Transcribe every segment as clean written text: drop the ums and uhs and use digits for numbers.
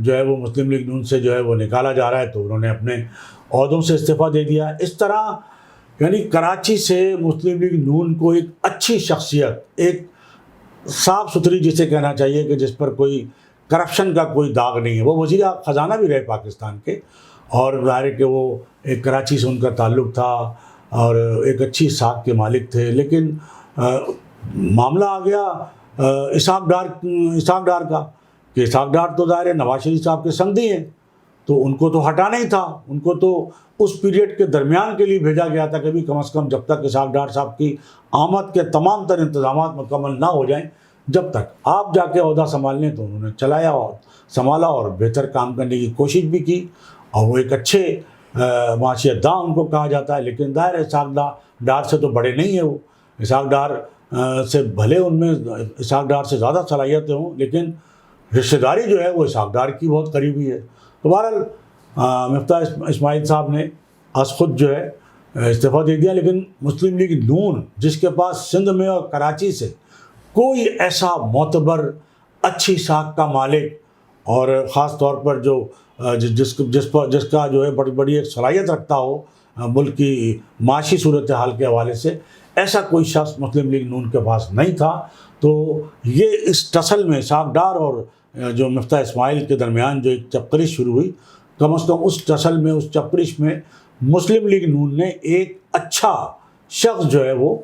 جو ہے وہ مسلم لیگ نون سے جو ہے وہ نکالا جا رہا ہے تو انہوں نے اپنے عہدوں سے استعفیٰ دے دیا. اس طرح یعنی کراچی سے مسلم لیگ نون کو ایک اچھی شخصیت, ایک صاف ستھری جسے کہنا چاہیے کہ جس پر کوئی کرپشن کا کوئی داغ نہیں ہے, وہ وزیر خزانہ بھی رہے پاکستان کے, اور ظاہر ہے کہ وہ ایک کراچی سے ان کا تعلق تھا اور ایک اچھی ساکھ کے مالک تھے. لیکن معاملہ آ گیا اسحاق ڈار کا, کہ اسحاق ڈار تو ظاہر ہے نواز شریف صاحب کے سمدھی ہیں, تو ان کو تو ہٹانا ہی تھا. ان کو تو اس پیریڈ کے درمیان کے لیے بھیجا گیا تھا کہ بھی کم از کم جب تک اسحاق ڈار صاحب کی آمد کے تمام تر انتظامات مکمل نہ ہو جائیں جب تک آپ جا کے عہدہ سنبھال لیں. تو انہوں نے چلایا اور سنبھالا اور بہتر کام کرنے کی کوشش بھی کی, اور وہ ایک اچھے معاشیت داں ان کو کہا جاتا ہے. لیکن ظاہر ہے اسحاق ڈار سے تو بڑے نہیں ہیں وہ, اسحاق ڈار سے بھلے ان میں اسحاق ڈار سے زیادہ صلاحیتیں ہوں, لیکن رشتہ داری جو ہے وہ اسحاق ڈار کی بہت قریبی ہے. تو بہرحال مفتاح اسماعیل صاحب نے از خود جو ہے استعفیٰ دے دیا. لیکن مسلم لیگ نون جس کے پاس سندھ میں اور کراچی سے کوئی ایسا معتبر اچھی ساکھ کا مالک, اور خاص طور پر جو جس کا جو ہے بڑی بڑی ایک صلاحیت رکھتا ہو ملک کی معاشی صورتحال کے حوالے سے, ایسا کوئی شخص مسلم لیگ نون کے پاس نہیں تھا. تو یہ اس ٹسل میں اسحاق ڈار اور جو مفتاح اسماعیل کے درمیان جو ایک چپکرش شروع ہوئی, کم از کم اس ٹسل میں, اس چپکرش میں مسلم لیگ نون نے ایک اچھا شخص جو ہے وہ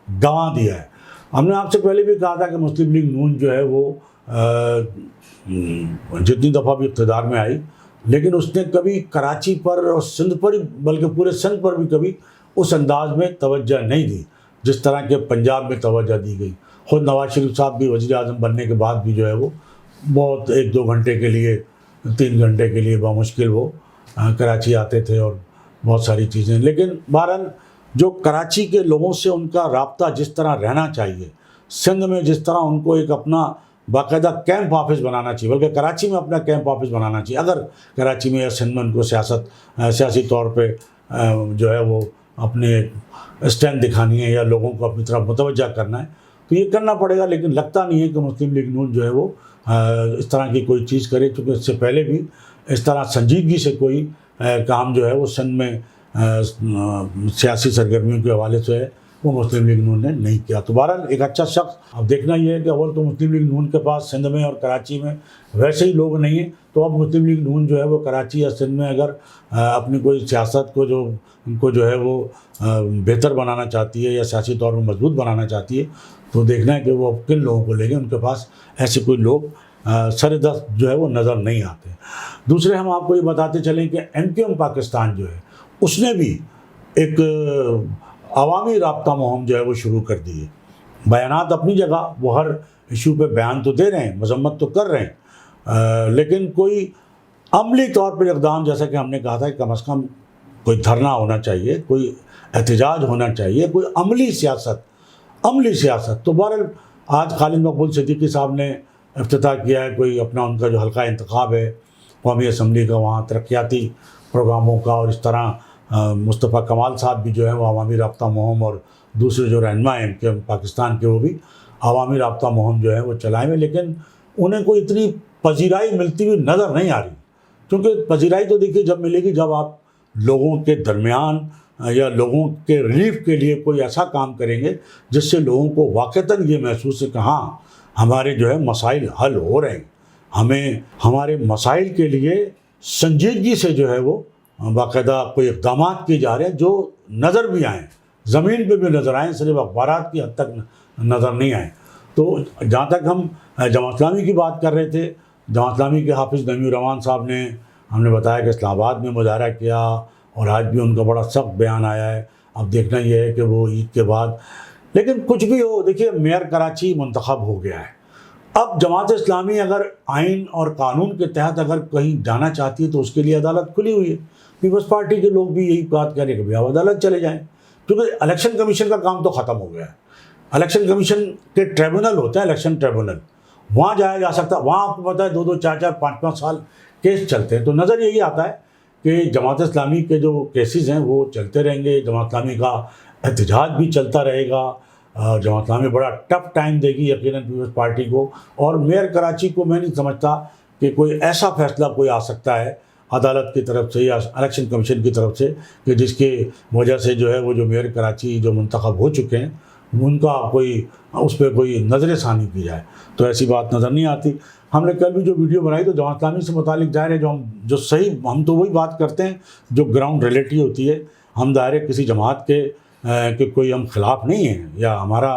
گنوا دیا ہے. ہم نے آپ سے پہلے بھی کہا تھا کہ مسلم لیگ نون جو ہے وہ جتنی دفعہ بھی اقتدار میں آئی, لیکن اس نے کبھی کراچی پر اور سندھ پر, بلکہ پورے سندھ پر بھی کبھی اس انداز میں توجہ نہیں دی جس طرح کہ پنجاب میں توجہ دی گئی. خود نواز شریف صاحب بھی وزیر اعظم بننے کے بعد بھی جو ہے وہ بہت 1-2 گھنٹے کے لیے, 3 گھنٹے کے لیے بمشکل وہ کراچی آتے تھے اور بہت ساری چیزیں. لیکن بہرحال جو کراچی کے لوگوں سے ان کا رابطہ جس طرح رہنا چاہیے, سندھ میں جس طرح ان کو ایک اپنا باقاعدہ کیمپ آفس بنانا چاہیے, بلکہ کراچی میں اپنا کیمپ آفس بنانا چاہیے اگر کراچی میں یا سندھ میں ان کو سیاسی طور پہ جو ہے وہ اپنے اسٹینڈ دکھانی ہے یا لوگوں کو اپنی طرف متوجہ کرنا ہے, تو یہ کرنا پڑے گا. لیکن لگتا نہیں ہے کہ مسلم لیگ نون جو ہے وہ اس طرح کی کوئی چیز کرے, چونکہ اس سے پہلے بھی اس طرح سنجیدگی سے کوئی کام جو ہے وہ سندھ میں سیاسی سرگرمیوں کے حوالے سے وہ مسلم لیگ نون نے نہیں کیا. تو بہرحال ایک اچھا شخص. اب دیکھنا یہ ہے کہ اول تو مسلم لیگ نون کے پاس سندھ میں اور کراچی میں ویسے ہی لوگ نہیں ہیں, تو اب مسلم لیگ نون جو ہے وہ کراچی یا سندھ میں اگر اپنی کوئی سیاست کو ان کو جو ہے وہ بہتر بنانا چاہتی ہے یا سیاسی طور پر مضبوط بنانا چاہتی ہے, تو دیکھنا ہے کہ وہ کن لوگوں کو لے گئے. ان کے پاس ایسے کوئی لوگ سر دست جو ہے وہ نظر نہیں آتے. دوسرے ہم آپ کو یہ بتاتے چلیں کہ MQM پاکستان جو ہے اس نے بھی ایک عوامی رابطہ مہم جو ہے وہ شروع کر دی ہے. بیانات اپنی جگہ, وہ ہر ایشو پہ بیان تو دے رہے ہیں, مذمت تو کر رہے ہیں, لیکن کوئی عملی طور پر اقدام, جیسا کہ ہم نے کہا تھا کہ کم از کم کوئی دھرنا ہونا چاہیے, کوئی احتجاج ہونا چاہیے, کوئی عملی سیاست. تو بہرحال آج خالد مقبول صدیقی صاحب نے افتتاح کیا ہے کوئی اپنا ان کا جو حلقہ انتخاب ہے قومی اسمبلی کا, وہاں ترقیاتی پروگراموں کا, اور اس طرح مصطفیٰ کمال صاحب بھی جو ہے وہ عوامی رابطہ مہم, اور دوسرے جو رہنما ہیں کہ پاکستان کے وہ بھی عوامی رابطہ مہم جو ہے وہ چلائے ہوئے. لیکن انہیں کوئی اتنی پذیرائی ملتی ہوئی نظر نہیں آ رہی, کیونکہ پذیرائی تو دیکھیے جب ملے گی جب آپ لوگوں کے درمیان یا لوگوں کے ریلیف کے لیے کوئی ایسا کام کریں گے جس سے لوگوں کو واقعتاً یہ محسوس ہے کہ ہاں ہمارے جو ہے مسائل حل ہو رہے ہیں, ہمیں ہمارے مسائل کے لیے سنجیدگی سے جو ہے وہ باقاعدہ کوئی اقدامات کیے جا رہے ہیں جو نظر بھی آئیں, زمین پہ بھی نظر آئیں, صرف اخبارات کی حد تک نظر نہیں آئیں. تو جہاں تک ہم جماعت اسلامی کی بات کر رہے تھے, جماعت اسلامی کے حافظ نعیم الرحمان صاحب نے ہم نے بتایا کہ اسلام آباد میں مظاہرہ کیا, اور آج بھی ان کا بڑا سخت بیان آیا ہے. اب دیکھنا یہ ہے کہ وہ عید کے بعد, لیکن کچھ بھی ہو, دیکھیے میئر کراچی منتخب ہو گیا ہے. اب جماعت اسلامی اگر آئین اور قانون کے تحت اگر کہیں جانا چاہتی ہے تو اس کے لیے عدالت کھلی ہوئی ہے. پیپلز پارٹی کے لوگ بھی یہی بات کہہ رہے ہیں کہ آپ عدالت چلے جائیں, کیونکہ الیکشن کمیشن کا کام تو ختم ہو گیا ہے. الیکشن کمیشن کے ٹریبونل ہوتا ہے, الیکشن ٹریبونل, وہاں جایا جا سکتا. وہاں آپ کو پتہ ہے 2-2, 4-4, 5-5 سال کیس چلتے ہیں. تو نظر یہی آتا ہے کہ جماعت اسلامی کے جو کیسز ہیں وہ چلتے رہیں گے, جماعت اسلامی کا احتجاج بھی چلتا رہے گا, جماعت اسلامی بڑا ٹف ٹائم دے گی یقیناً پیپلز پارٹی کو. اور میئر کراچی کو میں نہیں سمجھتا کہ کوئی ایسا فیصلہ کوئی آ سکتا ہے عدالت کی طرف سے یا الیکشن کمیشن کی طرف سے کہ جس کی وجہ سے جو ہے وہ جو میئر کراچی جو منتخب ہو چکے ہیں ان کا کوئی اس پہ کوئی نظر ثانی کی جائے، تو ایسی بات نظر نہیں آتی۔ ہم نے کل بھی جو ویڈیو بنائی تو جماعت اسلامی سے متعلق ظاہر ہے جو صحیح ہم تو وہی بات کرتے ہیں جو گراؤنڈ ریئلٹی ہوتی ہے۔ ہم ظاہر ہے کسی جماعت کے کہ کوئی ہم خلاف نہیں ہیں یا ہمارا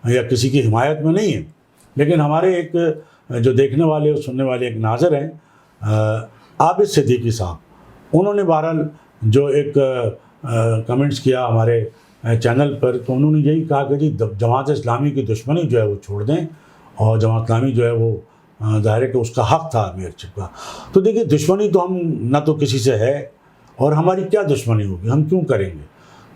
یا کسی کی حمایت میں نہیں ہیں، لیکن ہمارے ایک جو دیکھنے والے اور سننے والے ایک ناظر ہیں عابد صدیقی صاحب، انہوں نے بہرحال جو ایک کمنٹس کیا ہمارے چینل پر، تو انہوں نے یہی کہا کہ جی جماعت اسلامی کی دشمنی جو ہے وہ چھوڑ دیں، اور جماعت اسلامی جو ہے وہ ظاہر ہے کہ اس کا حق تھا میئرشپ کا۔ تو دیکھیے دشمنی تو ہم نہ تو کسی سے ہے، اور ہماری کیا دشمنی ہوگی، ہم کیوں کریں گے؟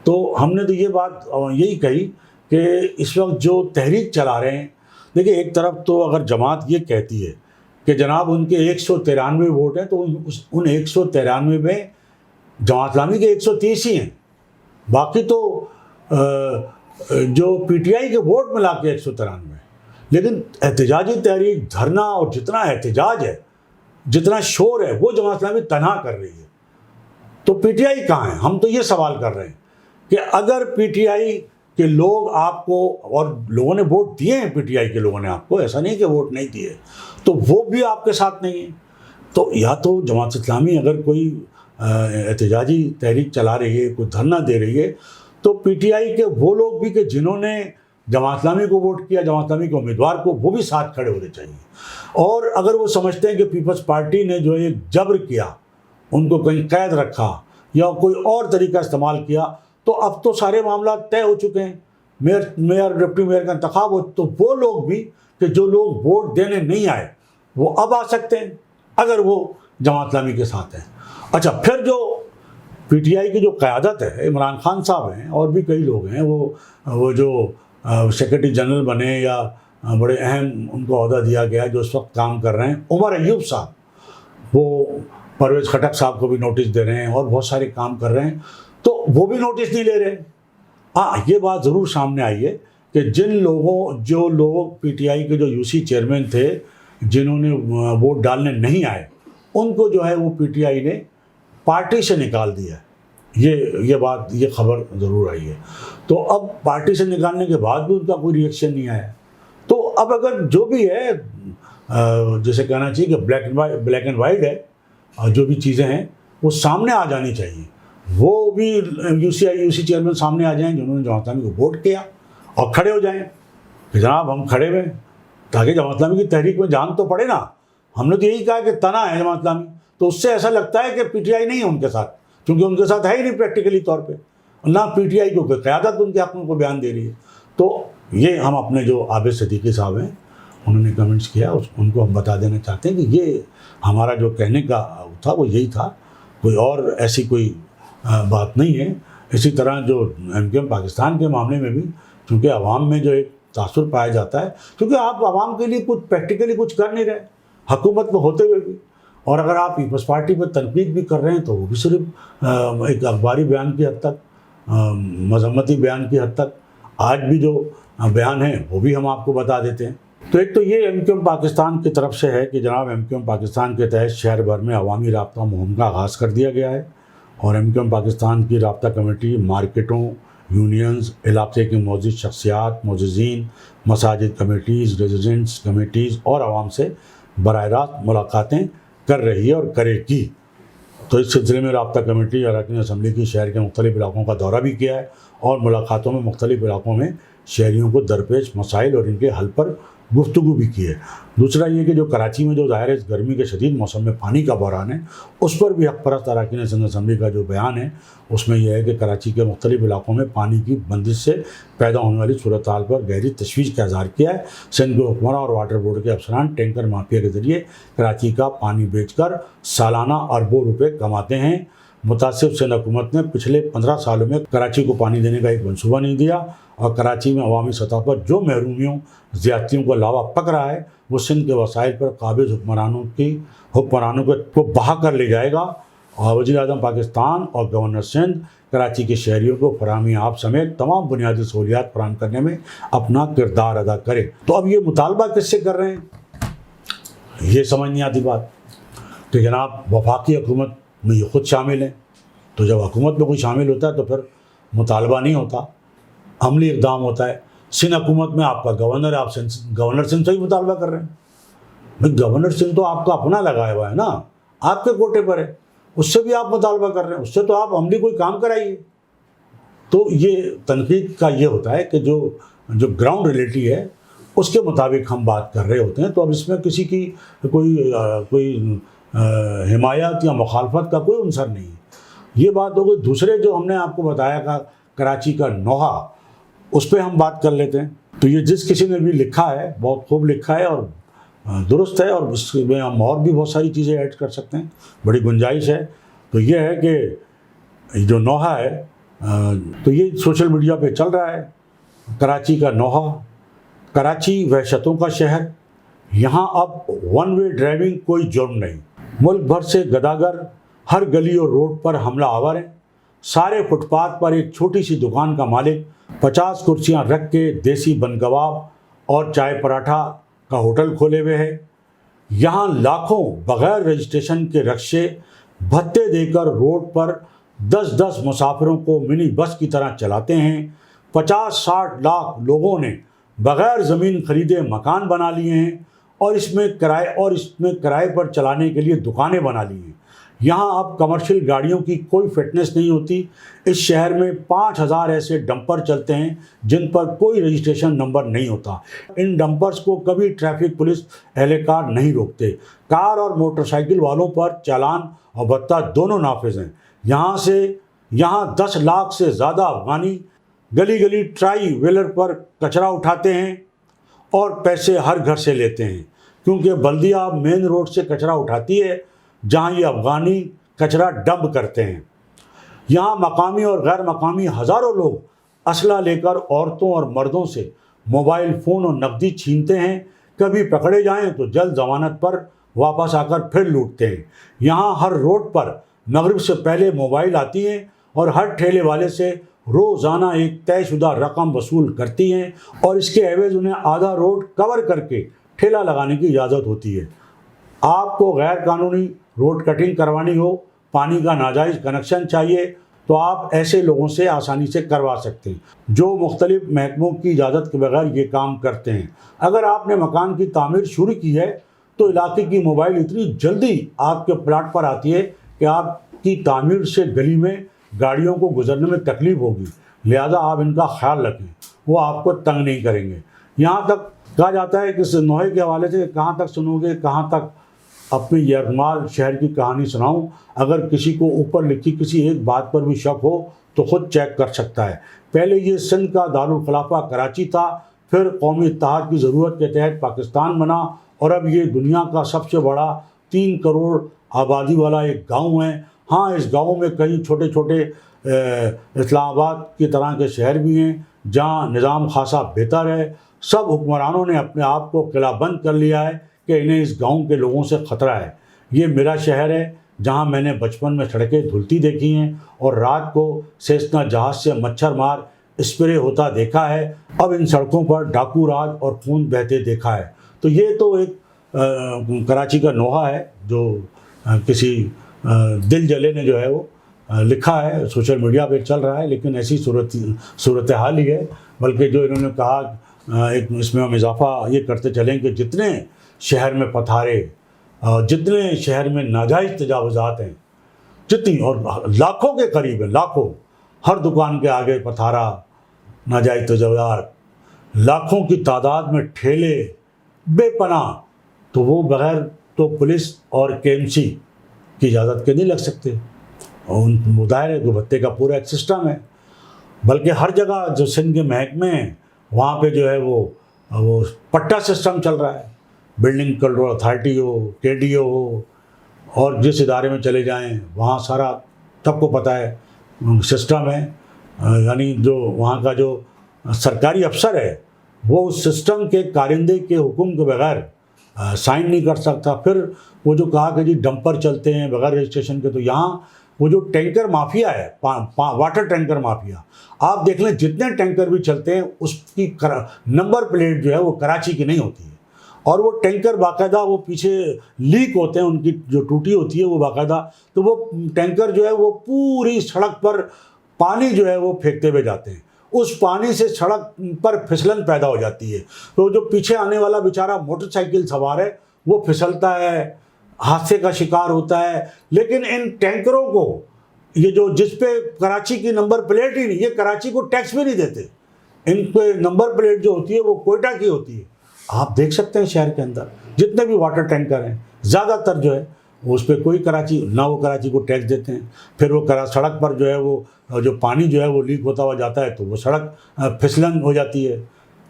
تو ہم نے تو یہ بات یہی کہی کہ اس وقت جو تحریک چلا رہے ہیں، دیکھیے ایک طرف تو اگر جماعت یہ کہتی ہے کہ جناب ان کے 193 ووٹ ہیں، تو ان 193 میں جماعت اسلامی کے 130 ہی ہیں، باقی تو جو پی ٹی آئی کے ووٹ ملا کے 193، لیکن احتجاجی تحریک، دھرنا اور جتنا احتجاج ہے، جتنا شور ہے، وہ جماعت اسلامی تنہا کر رہی ہے۔ تو پی ٹی آئی کہاں ہے؟ ہم تو یہ سوال کر رہے ہیں کہ اگر پی ٹی آئی کے لوگ آپ کو، اور لوگوں نے ووٹ دیے ہیں، پی ٹی آئی کے لوگوں نے آپ کو، ایسا نہیں کہ ووٹ نہیں دیے، تو وہ بھی آپ کے ساتھ نہیں ہیں، تو یا تو جماعت اسلامی اگر کوئی احتجاجی تحریک چلا رہی ہے، کوئی دھرنا دے رہی ہے، تو پی ٹی آئی کے وہ لوگ بھی کہ جنہوں نے جماعت اسلامی کو ووٹ کیا، جماعت اسلامی کے امیدوار کو، وہ بھی ساتھ کھڑے ہونے چاہیے۔ اور اگر وہ سمجھتے ہیں کہ پیپلز پارٹی نے جو ایک جبر کیا، ان کو کہیں قید رکھا یا کوئی اور طریقہ استعمال کیا، تو اب تو سارے معاملات طے ہو چکے ہیں، میئر ڈپٹی میئر کا انتخاب ہو، تو وہ لوگ بھی کہ جو لوگ ووٹ دینے نہیں آئے وہ اب آ سکتے ہیں اگر وہ جماعت اسلامی کے ساتھ ہیں۔ اچھا، پھر جو پی ٹی آئی کی جو قیادت ہے، عمران خان صاحب ہیں اور بھی کئی لوگ ہیں، وہ جو سیکرٹری جنرل بنے یا بڑے اہم ان کو عہدہ دیا گیا جو اس وقت کام کر رہے ہیں، عمر ایوب صاحب، وہ پرویز خٹک صاحب کو بھی نوٹس دے رہے ہیں اور بہت سارے کام کر رہے ہیں، تو وہ بھی نوٹس نہیں لے رہے۔ ہاں، یہ بات ضرور سامنے آئی ہے کہ جو لوگ پی ٹی آئی کے جو یو سی چیئرمین تھے، جنہوں نے ووٹ ڈالنے نہیں آئے، ان کو جو ہے وہ پی ٹی آئی نے پارٹی سے نکال دیا ہے۔ یہ خبر ضرور آئی ہے۔ تو اب پارٹی سے نکالنے کے بعد بھی ان کا کوئی ریئیکشن نہیں آیا، تو اب اگر جو بھی ہے، جیسے کہنا چاہیے کہ بلیک اینڈ وائٹ ہے، جو بھی چیزیں ہیں وہ سامنے آ جانی چاہیے، وہ بھی یو سی چیئرمین سامنے آ جائیں جنہوں نے جماعت اسلامی کو ووٹ کیا، اور کھڑے ہو جائیں کہ جناب ہم کھڑے ہوئے، تاکہ جماعت اسلامی کی تحریک میں جان تو پڑے نا۔ ہم نے تو یہی کہا کہ تنا ہے جماعت اسلامی، تو اس سے ایسا لگتا ہے کہ پی ٹی آئی نہیں ہے ان کے ساتھ، کیونکہ ان کے ساتھ ہے ہی نہیں پریکٹیکلی طور پہ، نہ پی ٹی آئی کو کوئی قیادت ان کے حق میں کو بیان دے رہی ہے۔ تو یہ ہم اپنے جو عابد صدیقی صاحب ہیں انہوں نے کمنٹس کیا، ان کو ہم بتا دینا چاہتے ہیں کہ یہ ہمارا جو کہنے کا تھا وہ یہی تھا، کوئی اور ایسی کوئی بات نہیں ہے۔ اسی طرح جو ایم کیو ایم پاکستان کے معاملے میں بھی، چونکہ عوام میں جو ایک تاثر پایا جاتا ہے، کیونکہ آپ عوام کے لیے کچھ پریکٹیکلی کچھ کر نہیں رہے حکومت میں ہوتے ہوئے بھی، اور اگر آپ پیپلز پارٹی پر تنقید بھی کر رہے ہیں تو وہ بھی صرف ایک اخباری بیان کی حد تک، مذمتی بیان کی حد تک۔ آج بھی جو بیان ہیں وہ بھی ہم آپ کو بتا دیتے ہیں۔ تو ایک تو یہ ایم کیو ایم پاکستان کی طرف سے ہے کہ جناب ایم کیو ایم پاکستان کے تحت شہر بھر میں عوامی رابطہ مہم کا آغاز کر دیا گیا ہے، اور ایم کیو ایم پاکستان کی رابطہ کمیٹی مارکیٹوں، یونینز، علاقے کی معزز شخصیات، معززین، مساجد کمیٹیز، ریزیڈنٹس کمیٹیز اور عوام سے براہ راست ملاقاتیں کر رہی ہے اور کرے گی۔ تو اس سلسلے میں رابطہ کمیٹی اراکین اسمبلی کی شہر کے مختلف علاقوں کا دورہ بھی کیا ہے، اور ملاقاتوں میں مختلف علاقوں میں شہریوں کو درپیش مسائل اور ان کے حل پر گفتگو بھی کی ہے۔ دوسرا یہ کہ جو کراچی میں جو ظاہر ہے اس گرمی کے شدید موسم میں پانی کا بحران ہے، اس پر بھی حق پرست اراکین اسمبلی کا جو بیان ہے اس میں یہ ہے کہ کراچی کے مختلف علاقوں میں پانی کی بندش سے پیدا ہونے والی صورتحال پر گہری تشویش کا اظہار کیا ہے۔ سندھ کے حکمراں اور واٹر بورڈ کے افسران ٹینکر مافیا کے ذریعے کراچی کا پانی بیچ کر سالانہ اربوں روپے کماتے ہیں۔ متاثر سندھ حکومت نے پچھلے 15 سالوں میں کراچی کو پانی دینے کا ایک منصوبہ نہیں دیا، اور کراچی میں عوامی سطح پر جو محرومیوں، زیادتیوں کو لاوا پک رہا ہے وہ سندھ کے وسائل پر قابض حکمرانوں کو بہا کر لے جائے گا۔ اور وزیر اعظم پاکستان اور گورنر سندھ کراچی کے شہریوں کو فراہمی آب سمیت تمام بنیادی سہولیات فراہم کرنے میں اپنا کردار ادا کرے۔ تو اب یہ مطالبہ کس سے کر رہے ہیں؟ یہ سمجھ نہیں آتی بات کہ جناب وفاقی حکومت میں یہ خود شامل ہیں، تو جب حکومت میں کوئی شامل ہوتا ہے تو پھر مطالبہ نہیں ہوتا، عملی اقدام ہوتا ہے۔ سندھ حکومت میں آپ کا گورنر ہے، آپ گورنر سندھ سے ہی مطالبہ کر رہے ہیں۔ بھائی گورنر سندھ تو آپ کا اپنا لگایا ہوا ہے نا، آپ کے کوٹے پر ہے، اس سے بھی آپ مطالبہ کر رہے ہیں، اس سے تو آپ عملی کوئی کام کرائیے۔ تو یہ تنقید کا یہ ہوتا ہے کہ جو گراؤنڈ ریئلٹی ہے اس کے مطابق ہم بات کر رہے ہوتے ہیں، تو اب اس میں کسی کی کوئی حمایت یا مخالفت کا کوئی عنصر نہیں ہے۔ یہ بات ہو گئی۔ دوسرے جو ہم نے آپ کو بتایا کہ کراچی کا نوحہ، اس پہ ہم بات کر لیتے ہیں۔ تو یہ جس کسی نے بھی لکھا ہے بہت خوب لکھا ہے اور درست ہے، اور اس میں ہم اور بھی بہت ساری چیزیں ایڈ کر سکتے ہیں، بڑی گنجائش ہے۔ تو یہ ہے کہ جو نوحہ ہے تو یہ سوشل میڈیا پہ چل رہا ہے، کراچی کا نوحہ، کراچی وحشتوں کا شہر، یہاں اب ون وے ڈرائیونگ کوئی جرم نہیں، ملک بھر سے گداگر ہر گلی اور روڈ پر حملہ آور ہیں، سارے فٹ پاتھ پر ایک چھوٹی سی دکان کا مالک 50 کرسیاں رکھ کے دیسی بن کباب اور چائے پراٹھا کا ہوٹل کھولے ہوئے ہے، یہاں لاکھوں بغیر رجسٹریشن کے رکشے بھتے دے کر روڈ پر 10 مسافروں کو منی بس کی طرح چلاتے ہیں، 50-60 لاکھ لوگوں نے بغیر زمین خریدے مکان بنا لیے ہیں اور اس میں کرائے پر چلانے کے لیے دکانیں بنا لی ہیں۔ یہاں اب کمرشل گاڑیوں کی کوئی فٹنس نہیں ہوتی۔ اس شہر میں 5000 ایسے ڈمپر چلتے ہیں جن پر کوئی رجسٹریشن نمبر نہیں ہوتا۔ ان ڈمپرز کو کبھی ٹریفک پولیس اہلکار نہیں روکتے۔ کار اور موٹر سائیکل والوں پر چالان اور بھتہ دونوں نافذ ہیں۔ یہاں 10 لاکھ سے زیادہ افغانی گلی گلی ٹرائی ویلر پر کچرا اٹھاتے ہیں اور پیسے ہر گھر سے لیتے ہیں، کیونکہ بلدیہ مین روڈ سے کچرا اٹھاتی ہے جہاں یہ افغانی کچرا ڈمپ کرتے ہیں۔ یہاں مقامی اور غیر مقامی ہزاروں لوگ اسلحہ لے کر عورتوں اور مردوں سے موبائل فون اور نقدی چھینتے ہیں، کبھی پکڑے جائیں تو جلد ضمانت پر واپس آ کر پھر لوٹتے ہیں۔ یہاں ہر روڈ پر مغرب سے پہلے موبائل آتی ہیں اور ہر ٹھیلے والے سے روزانہ ایک طے شدہ رقم وصول کرتی ہیں اور اس کے عوض انہیں آدھا روڈ کور کر کے ٹھیلا لگانے کی اجازت ہوتی ہے۔ آپ کو غیر قانونی روڈ کٹنگ کروانی ہو، پانی کا ناجائز کنیکشن چاہیے تو آپ ایسے لوگوں سے آسانی سے کروا سکتے ہیں جو مختلف محکموں کی اجازت کے بغیر یہ کام کرتے ہیں۔ اگر آپ نے مکان کی تعمیر شروع کی ہے تو علاقے کی موبائل اتنی جلدی آپ کے پلاٹ پر آتی ہے کہ آپ کی تعمیر سے گلی میں گاڑیوں کو گزرنے میں تکلیف ہوگی، لہذا آپ ان کا خیال رکھیں، وہ آپ کو تنگ نہیں کریں گے۔ یہاں تک کہا جاتا ہے کہ اس نوحے کے حوالے سے کہاں تک سنو گے، کہاں تک اپنی یرغمال شہر کی کہانی سناؤں۔ اگر کسی کو اوپر لکھی کسی ایک بات پر بھی شک ہو تو خود چیک کر سکتا ہے۔ پہلے یہ سندھ کا دارالخلافہ کراچی تھا، پھر قومی اتحاد کی ضرورت کے تحت پاکستان بنا، اور اب یہ دنیا کا سب سے بڑا 3 کروڑ آبادی والا ایک گاؤں ہے۔ ہاں، اس گاؤں میں کئی چھوٹے چھوٹے اسلام آباد کی طرح کے شہر بھی ہیں جہاں نظام خاصا بہتر ہے۔ سب حکمرانوں نے اپنے آپ کو قلعہ بند کر لیا ہے کہ انہیں اس گاؤں کے لوگوں سے خطرہ ہے۔ یہ میرا شہر ہے جہاں میں نے بچپن میں سڑکیں دھلتی دیکھی ہیں اور رات کو سیسنا جہاز سے مچھر مار اسپرے ہوتا دیکھا ہے، اب ان سڑکوں پر ڈاکو راج اور خون بہتے دیکھا ہے۔ تو یہ تو ایک کراچی کا نوحہ ہے جو کسی دل جلے نے جو ہے وہ لکھا ہے، سوشل میڈیا پہ چل رہا ہے، لیکن ایسی صورتحال ہی ہے۔ بلکہ جو انہوں نے کہا ایک اس میں ہم اضافہ یہ کرتے چلیں کہ جتنے شہر میں پتھارے، جتنے شہر میں ناجائز تجاوزات ہیں، جتنی اور لاکھوں کے قریب ہیں، لاکھوں، ہر دکان کے آگے پتھارا، ناجائز تجاوزات، لاکھوں کی تعداد میں ٹھیلے بے پناہ، تو وہ بغیر تو پولیس اور KMC کی اجازت کے نہیں لگ سکتے۔ ان مظاہرے کو بھتے کا پورا ایک سسٹم ہے، بلکہ ہر جگہ جو سندھ کے محکمے ہیں وہاں پہ جو ہے وہ پٹا سسٹم چل رہا ہے۔ بلڈنگ کنٹرول اتھارٹی ہو، KDO ہو، اور جس ادارے میں چلے جائیں وہاں سارا سب کو پتہ ہے سسٹم ہے، یعنی جو وہاں کا جو سرکاری افسر ہے وہ اس سسٹم کے کارندے کے حکم کے بغیر سائن نہیں کر سکتا۔ پھر وہ جو کہا کہ جی ڈمپر چلتے ہیں بغیر رجسٹریشن کے، تو یہاں وہ جو ٹینکر مافیا ہے، واٹر ٹینکر مافیا، آپ دیکھ لیں جتنے ٹینکر بھی چلتے ہیں اس کی نمبر پلیٹ جو ہے وہ کراچی کی نہیں ہوتی ہے، اور وہ ٹینکر باقاعدہ وہ پیچھے لیک ہوتے ہیں، ان کی جو ٹوٹی ہوتی ہے وہ باقاعدہ، تو وہ ٹینکر جو ہے وہ پوری سڑک پر پانی جو ہے وہ پھینکتے ہوئے جاتے ہیں، اس پانی سے سڑک پر پھسلن پیدا ہو جاتی ہے، تو جو پیچھے آنے والا بیچارہ موٹر سائیکل سوار ہے وہ پھسلتا ہے، حادثے کا شکار ہوتا ہے۔ لیکن ان ٹینکروں کو یہ جو جس پہ کراچی کی نمبر پلیٹ ہی نہیں، یہ کراچی کو ٹیکس بھی نہیں دیتے، ان پہ نمبر پلیٹ جو ہوتی ہے وہ کوئٹہ کی ہوتی ہے۔ آپ دیکھ سکتے ہیں شہر کے اندر جتنے بھی واٹر ٹینکر ہیں زیادہ تر جو ہے اس پہ کوئی کراچی نہ، وہ کراچی کو ٹیکس دیتے ہیں۔ پھر وہ سڑک پر جو ہے وہ جو پانی جو ہے وہ لیک ہوتا ہوا جاتا ہے تو وہ سڑک پھسلن ہو جاتی ہے،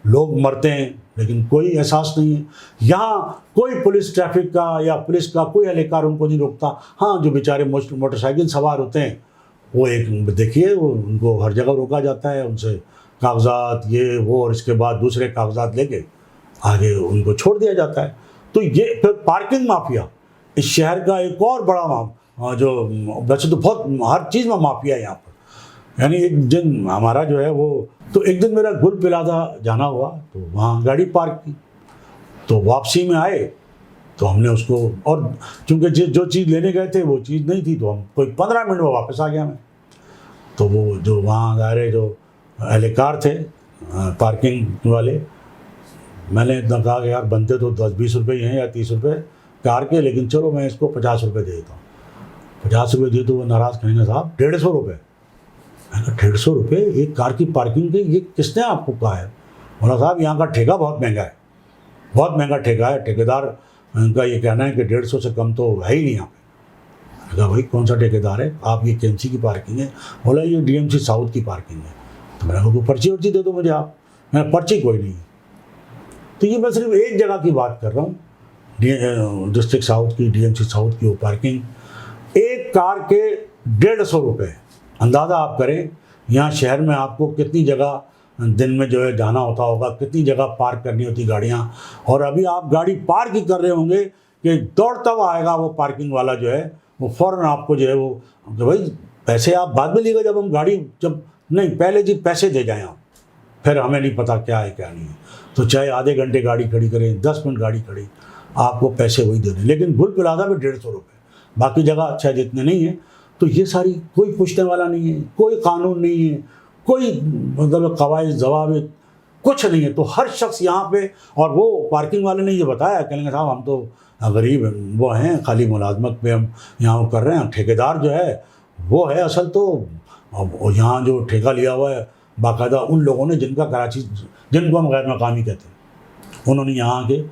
لوگ مرتے ہیں، لیکن کوئی احساس نہیں ہے۔ یہاں کوئی پولیس ٹریفک کا یا پولیس کا کوئی اہلکار ان کو نہیں روکتا۔ ہاں جو بیچارے موٹر سائیکل سوار ہوتے ہیں وہ ایک دیکھیے وہ ان کو ہر جگہ روکا جاتا ہے، ان سے کاغذات یہ وہ، اور اس کے بعد دوسرے کاغذات لے کے آگے ان کو چھوڑ دیا جاتا ہے۔ تو یہ پھر پارکنگ مافیا اس شہر کا ایک اور بڑا جو ویسے تو بہت ہر چیز میں مافیا ہے یہاں پر۔ یعنی ایک دن ہمارا جو ہے وہ، تو ایک دن میرا گل پلازہ جانا ہوا تو وہاں گاڑی پارک کی، تو واپسی میں آئے تو ہم نے اس کو، اور چونکہ جو چیز لینے گئے تھے وہ چیز نہیں تھی تو ہم کوئی 15 منٹ میں واپس آ گیا میں۔ تو وہ جو وہاں ظاہر جو اہلکار تھے پارکنگ والے، میں نے اتنا کہا کہ یار بنتے تو 10-20 روپے ہیں یا 30 روپے کار کے، لیکن چلو میں اس کو 50 روپے دے دیتا ہوں۔ 50 روپے دیے تو وہ ناراض کہیں گے صاحب 150 روپے۔ میں کہا 150 روپے ایک کار کی پارکنگ کے، یہ کس نے آپ کو کہا ہے؟ بولا صاحب یہاں کا ٹھیکہ بہت مہنگا ہے، بہت مہنگا ٹھیکہ ہے، ٹھیکیدار کا یہ کہنا ہے کہ 150 سے کم تو ہے ہی نہیں یہاں پہ۔ میں کہا بھائی کون سا ٹھیکیدار ہے؟ آپ یہ کے ایم سی کی پارکنگ ہے؟ بولا یہ ڈی ایم سی ساؤتھ کی پارکنگ ہے۔ تو میں نے کہا پرچی ورچی دے دو مجھے آپ۔ میں نے پرچی کوئی نہیں۔ تو یہ میں صرف ایک جگہ کی بات کر رہا ہوں، ڈسٹرکٹ ساؤتھ کی، ڈی ایم سی ساؤتھ کی وہ پارکنگ، ایک کار کے 150 روپے۔ اندازہ آپ کریں یہاں شہر میں آپ کو کتنی جگہ دن میں جو ہے جانا ہوتا ہوگا، کتنی جگہ پارک کرنی ہوتی گاڑیاں، اور ابھی آپ گاڑی پارک ہی کر رہے ہوں گے کہ دوڑتا ہوا آئے گا وہ پارکنگ والا جو ہے، وہ فوراً آپ کو جو ہے وہ کہ بھائی پیسے آپ بعد میں لیے گا جب ہم گاڑی نہیں، پہلے جی پیسے دے جائیں آپ، پھر ہمیں نہیں پتہ کیا ہے کیا نہیں ہے۔ تو چاہے آدھے گھنٹے گاڑی کھڑی کریں، 10 منٹ گاڑی کھڑی، آپ کو پیسے وہی دینے، لیکن گل پلازہ میں 150 روپے، باقی جگہ شاید اتنے نہیں ہیں۔ تو یہ ساری کوئی پوچھنے والا نہیں ہے، کوئی قانون نہیں ہے، کوئی مطلب قواعد ضوابط کچھ نہیں ہے۔ تو ہر شخص یہاں پہ، اور وہ پارکنگ والے نے یہ بتایا، کہیں گے صاحب ہم تو غریب وہ ہیں، خالی ملازمت پہ ہم یہاں وہ کر رہے ہیں، ٹھیکیدار جو ہے وہ ہے اصل تو یہاں جو ٹھیکہ لیا ہوا ہے باقاعدہ ان لوگوں نے جن کا کراچی، جن کو ہم غیر مقامی کہتے ہیں، انہوں نے یہاں کے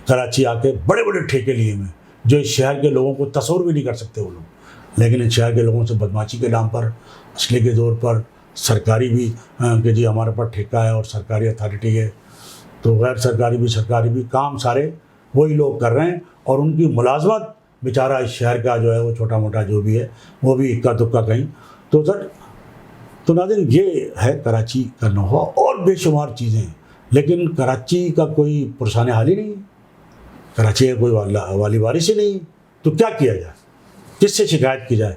کراچی آ کے بڑے بڑے ٹھیکے لیے ہوئے ہیں جو اس شہر کے لوگوں کو تصور بھی نہیں کر سکتے وہ لوگ، لیکن اس شہر کے لوگوں سے بدماشی کے نام پر، اصلے کے طور پر، سرکاری بھی کہ جی ہمارے پاس ٹھیکہ ہے اور سرکاری اتھارٹی ہے، تو غیر سرکاری بھی سرکاری بھی کام سارے وہی لوگ کر رہے ہیں، اور ان کی ملازمت بیچارہ اس شہر کا جو ہے وہ چھوٹا موٹا جو بھی ہے وہ بھی اکا دکا کہیں۔ تو سر تو ناظرین یہ ہے کراچی کا نوحہ، اور بے شمار چیزیں ہیں، لیکن کراچی کا کوئی پرسان حال ہی نہیں ہے، کراچی کا کوئی والی وارث ہی نہیں ہے۔ تو کیا کیا جائے؟ کس سے شکایت کی جائے؟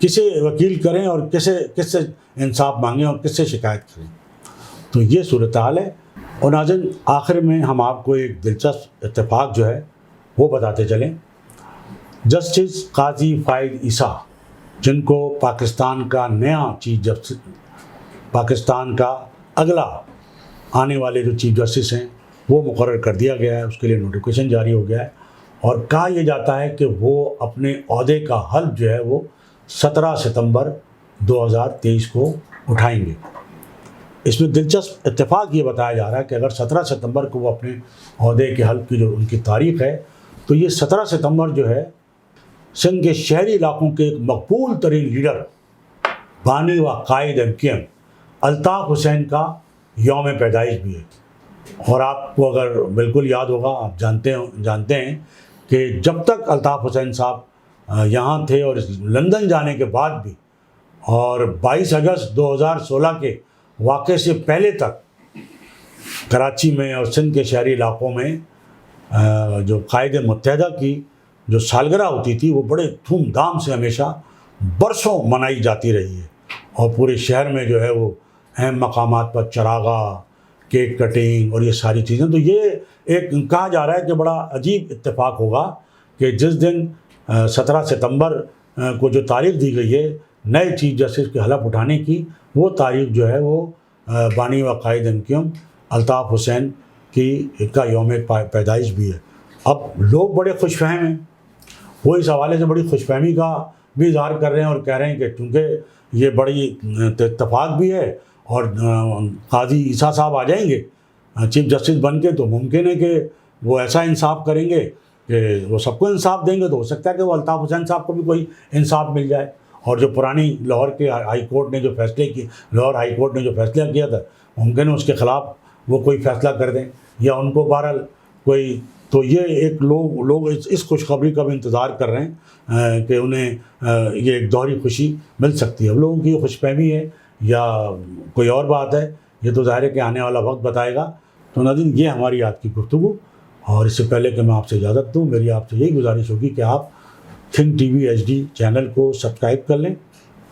کسے وکیل کریں اور کس سے انصاف مانگیں اور کس سے شکایت کریں؟ تو یہ صورتحال ہے۔ اور ناظرین آخر میں ہم آپ کو ایک دلچسپ اتفاق جو ہے وہ بتاتے چلیں۔ جسٹس قاضی فائد عیسیٰ، جن کو پاکستان کا نیا چیف جسٹس، پاکستان کا اگلا آنے والے جو چیف جسٹس ہیں وہ مقرر کر دیا گیا ہے، اس کے لیے نوٹیفکیشن جاری ہو گیا ہے، اور کہا یہ جاتا ہے کہ وہ اپنے عہدے کا حلف جو ہے وہ 17 ستمبر 2023 کو اٹھائیں گے۔ اس میں دلچسپ اتفاق یہ بتایا جا رہا ہے کہ اگر 17 ستمبر کو وہ اپنے عہدے کے حلف کی جو ان کی تاریخ ہے، تو یہ 17 ستمبر جو ہے سندھ کے شہری علاقوں کے ایک مقبول ترین لیڈر، بانی و قائد MKM الطاف حسین کا یوم پیدائش بھی ہے۔ اور آپ کو اگر بالکل یاد ہوگا، آپ جانتے ہیں کہ جب تک الطاف حسین صاحب یہاں تھے اور لندن جانے کے بعد بھی، اور 22 اگست 2016 کے واقعے سے پہلے تک کراچی میں اور سندھ کے شہری علاقوں میں جو قائد متحدہ کی جو سالگرہ ہوتی تھی وہ بڑے دھوم دھام سے ہمیشہ برسوں منائی جاتی رہی ہے، اور پورے شہر میں جو ہے وہ اہم مقامات پر چراغاں، کیک کٹنگ اور یہ ساری چیزیں. تو یہ ایک کہا جا رہا ہے کہ بڑا عجیب اتفاق ہوگا کہ جس دن 17 ستمبر کو جو تاریخ دی گئی ہے نئے چیف جسٹس کے حلف اٹھانے کی، وہ تاریخ جو ہے وہ بانی و قائد MQM الطاف حسین کا یوم پیدائش بھی ہے. اب لوگ بڑے خوش فہم ہیں، وہ اس حوالے سے بڑی خوش فہمی کا بھی اظہار کر رہے ہیں اور کہہ رہے ہیں کہ چونکہ یہ بڑی اتفاق بھی ہے اور قاضی عیسیٰ صاحب آ جائیں گے چیف جسٹس بن کے، تو ممکن ہے کہ وہ ایسا انصاف کریں گے کہ وہ سب کو انصاف دیں گے. تو ہو سکتا ہے کہ وہ الطاف حسین صاحب کو بھی کوئی انصاف مل جائے، اور جو پرانی لاہور کے ہائی کورٹ نے جو فیصلے کی، لاہور ہائی کورٹ نے جو فیصلہ کیا تھا، ممکن ہے اس کے خلاف وہ کوئی فیصلہ کر دیں یا ان کو بہرحال کوئی. تو یہ ایک لوگ اس خوشخبری کا بھی انتظار کر رہے ہیں کہ انہیں یہ ایک دوہری خوشی مل سکتی ہے. اب لوگوں کی خوش فہمی ہے یا کوئی اور بات ہے، یہ تو ظاہر ہے کہ آنے والا وقت بتائے گا. تو ناظرین، یہ ہماری آج کی گفتگو، اور اس سے پہلے کہ میں آپ سے اجازت دوں، میری آپ سے یہی گزارش ہوگی کہ آپ think T V HD channel کو سبسکرائب کر لیں،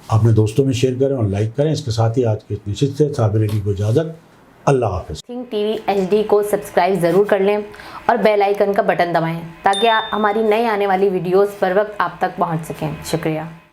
اپنے دوستوں میں شیئر کریں اور لائک کریں. اس کے ساتھ ہی آج کی اس نشست سے صابر علی کو اجازت. اللہ حافظ. تھنک ٹی وی HD کو سبسکرائب ضرور کر لیں اور بیل آئیکن کا بٹن دبائیں تاکہ ہماری نئی آنے والی ویڈیوز پر وقت آپ تک پہنچ سکیں. شکریہ.